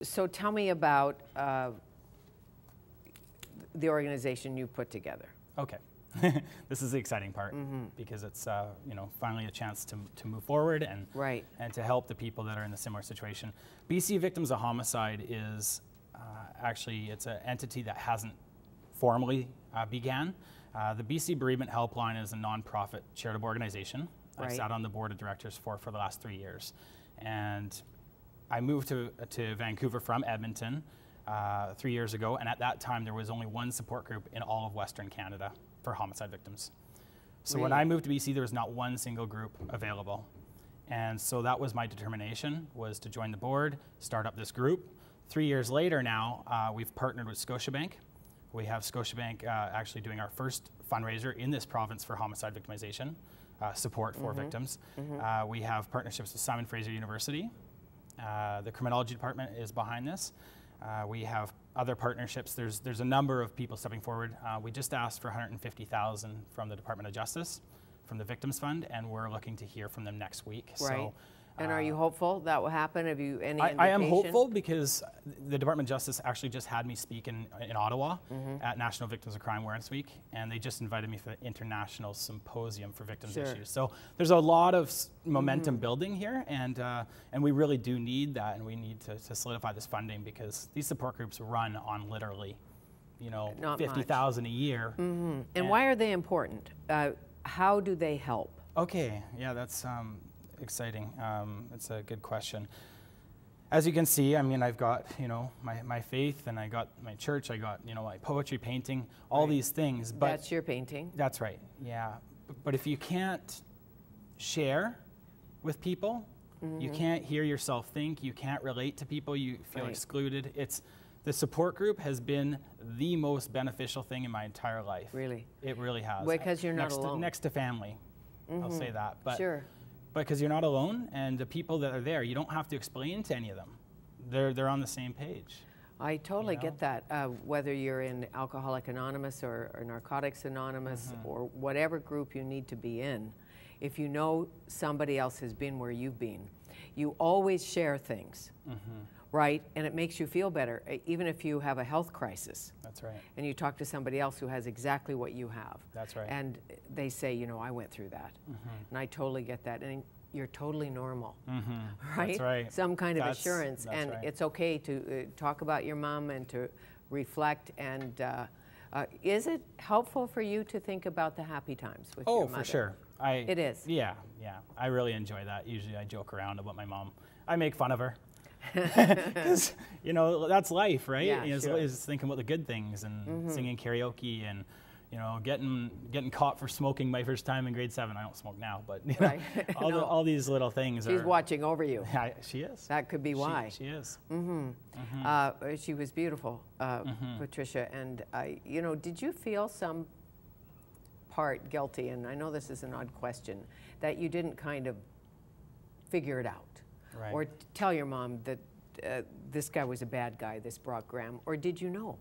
So tell me about the organization you put together. Okay. This is the exciting part because it's finally a chance to move forward and to help the people that are in a similar situation. BC Victims of Homicide is actually, it's an entity that hasn't formally began. The BC Bereavement Helpline is a nonprofit charitable organization. I've sat on the board of directors for the last 3 years. And I moved to Vancouver from Edmonton 3 years ago, and at that time there was only one support group in all of Western Canada for homicide victims. So when I moved to BC, there was not one single group available. And so that was my determination, was to join the board, start up this group. 3 years later now, we've partnered with Scotiabank. We have Scotiabank actually doing our first fundraiser in this province for homicide victimization, support for victims. We have partnerships with Simon Fraser University. The criminology department is behind this. We have other partnerships. There's a number of people stepping forward. We just asked for $150,000 from the Department of Justice, from the Victims Fund, and we're looking to hear from them next week. Right. So, and are you hopeful that will happen? Have you any indication? I am hopeful because the Department of Justice actually just had me speak in Ottawa at National Victims of Crime Awareness Week, and they just invited me for the International Symposium for Victims Issues. So there's a lot of momentum building here, and we really do need that, and we need to solidify this funding because these support groups run on literally, $50,000 a year. And why are they important? How do they help? Okay, yeah, that's exciting. It's a good question. As you can see, I mean, I've got, my faith, and I got my church, I got, my poetry, painting, all these things. But that's your painting? That's right, yeah. But if you can't share with people, you can't hear yourself think, you can't relate to people, you feel excluded. The support group has been the most beneficial thing in my entire life. Really? It really has. Because you're not alone. Next to family, I'll say that. But because you're not alone, and the people that are there, you don't have to explain to any of them. They're on the same page. I totally get that. Whether you're in Alcoholics Anonymous or Narcotics Anonymous or whatever group you need to be in, if you know somebody else has been where you've been, you always share things, right? And it makes you feel better, even if you have a health crisis. That's right. And you talk to somebody else who has exactly what you have. That's right. And they say, I went through that. And I totally get that. And you're totally normal, right? That's right. Some kind of assurance. And it's okay to talk about your mom and to reflect. And is it helpful for you to think about the happy times with your mother? Oh, for sure. It is? Yeah. I really enjoy that. Usually I joke around about my mom. I make fun of her. Because, that's life, right? Yeah, is thinking about the good things and singing karaoke and, getting caught for smoking my first time in grade 7. I don't smoke now, but all these little things. She's watching over you. Yeah, she is. That could be why. She is. She was beautiful, Patricia. And, did you feel some part guilty? And I know this is an odd question, that you didn't kind of figure it out. Right. Or tell your mom that this guy was a bad guy, this Brock Graham, or did you know?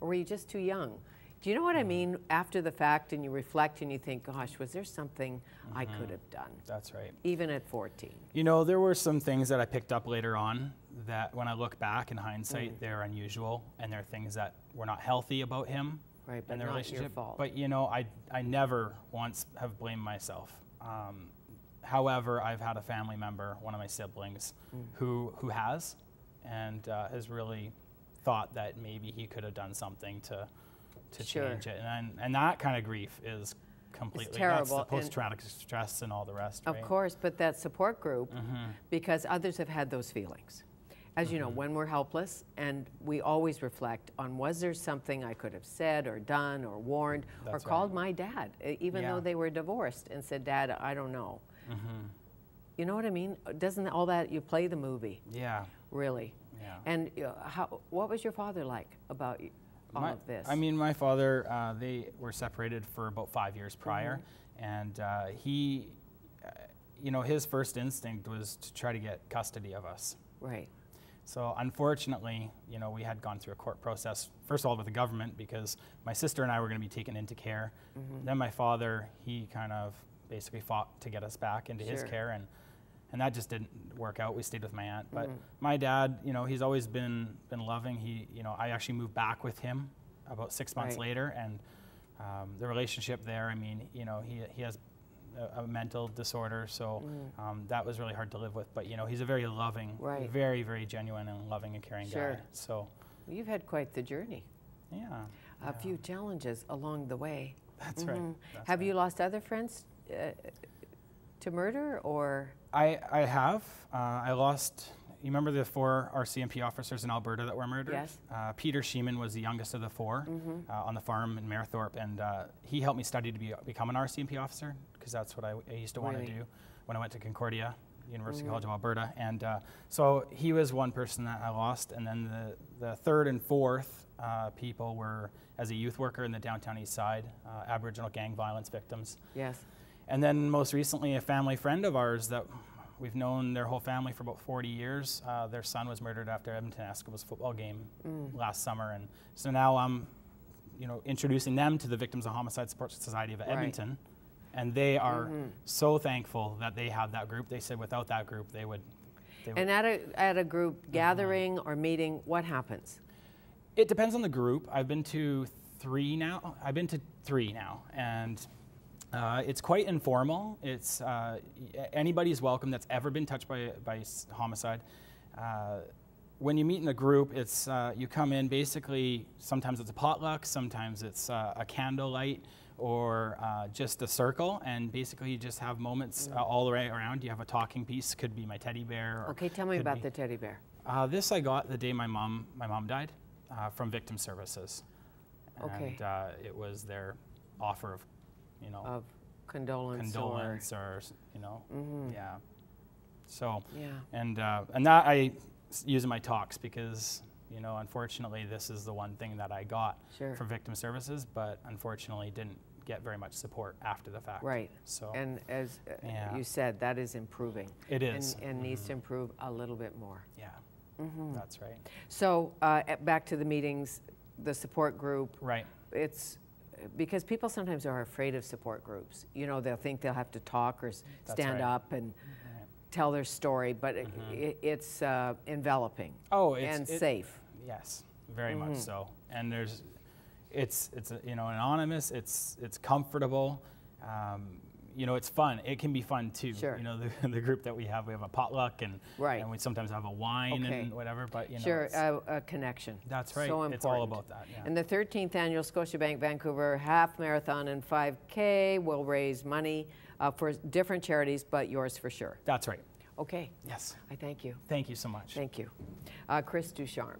Or were you just too young? Do you know what I mean? After the fact, and you reflect and you think, gosh, was there something I could have done? That's right. Even at 14. There were some things that I picked up later on that when I look back in hindsight, they're unusual, and they're things that were not healthy about him and the relationship. Your fault. But, I never once have blamed myself. However, I've had a family member, one of my siblings, who has has really thought that maybe he could have done something to change it. And that kind of grief is completely, it's terrible. That's the post-traumatic stress and all the rest, right? Of course, but that support group, because others have had those feelings. As you know, when we're helpless, and we always reflect on, was there something I could have said or done or warned or called my dad, even though they were divorced, and said, Dad, I don't know. You know what I mean? Doesn't all that, you play the movie. Yeah. Really. Yeah. And what was your father like about all of this? I mean, my father, they were separated for about 5 years prior, and he, his first instinct was to try to get custody of us. Right. So unfortunately, we had gone through a court process, first of all with the government, because my sister and I were going to be taken into care. Then my father, he kind of basically fought to get us back into his care, and that just didn't work out. We stayed with my aunt. But my dad, you know, he's always been loving. He, you know, I actually moved back with him about 6 months later, and the relationship there, I mean, you know, he has a mental disorder, so that was really hard to live with. But, you know, he's a very loving, very, very genuine and loving and caring guy. So well, you've had quite the journey. Yeah. A few challenges along the way. That's right. Have you lost other friends to murder, or? I have. I lost, you remember the 4 RCMP officers in Alberta that were murdered? Yes. Peter Sheeman was the youngest of the 4 on the farm in Mayerthorpe, and he helped me study to become an RCMP officer, because that's what I used to want to do when I went to Concordia, University College of Alberta. And so he was one person that I lost, and then the 3rd and 4th people were, as a youth worker in the downtown east side, Aboriginal gang violence victims. Yes. And then most recently, a family friend of ours that we've known their whole family for about 40 years, their son was murdered after Edmonton Eskimos football game last summer. And so now I'm, you know, introducing them to the Victims of Homicide Support Society of Edmonton. And they are so thankful that they have that group. They said without that group, they would. And at a group gathering or meeting, what happens? It depends on the group. I've been to 3 now, and it's quite informal. It's anybody's welcome that's ever been touched by homicide. When you meet in a group, it's you come in, basically sometimes it's a potluck, sometimes it's a candlelight, or just a circle, and basically you just have moments all the way around. You have a talking piece, could be my teddy bear. Or okay, tell me about the teddy bear. This I got the day my mom died, from Victim Services. Okay. And it was their offer of, you know, of condolence or you know, yeah. So and that I use in my talks, because, you know, unfortunately this is the one thing that I got from Victim Services, but unfortunately didn't get very much support after the fact. Right. So, and as you said, that is improving. It is. And needs to improve a little bit more. Yeah. That's right. So back to the meetings, the support group. Right. It's because people sometimes are afraid of support groups. You know, they'll think they'll have to talk or stand up and tell their story, but it's enveloping and safe. Yes, very much so. And it's you know, anonymous. It's comfortable. You know, it's fun. It can be fun too. Sure. You know, the group that we have a potluck, and we sometimes have a wine and whatever. But you know, a connection. That's right. So important. It's all about that. Yeah. And the 13th annual Scotiabank Vancouver Half Marathon and 5K will raise money for different charities, but yours for sure. That's right. Okay. Yes. I thank you. Thank you so much. Thank you, Chris Ducharme.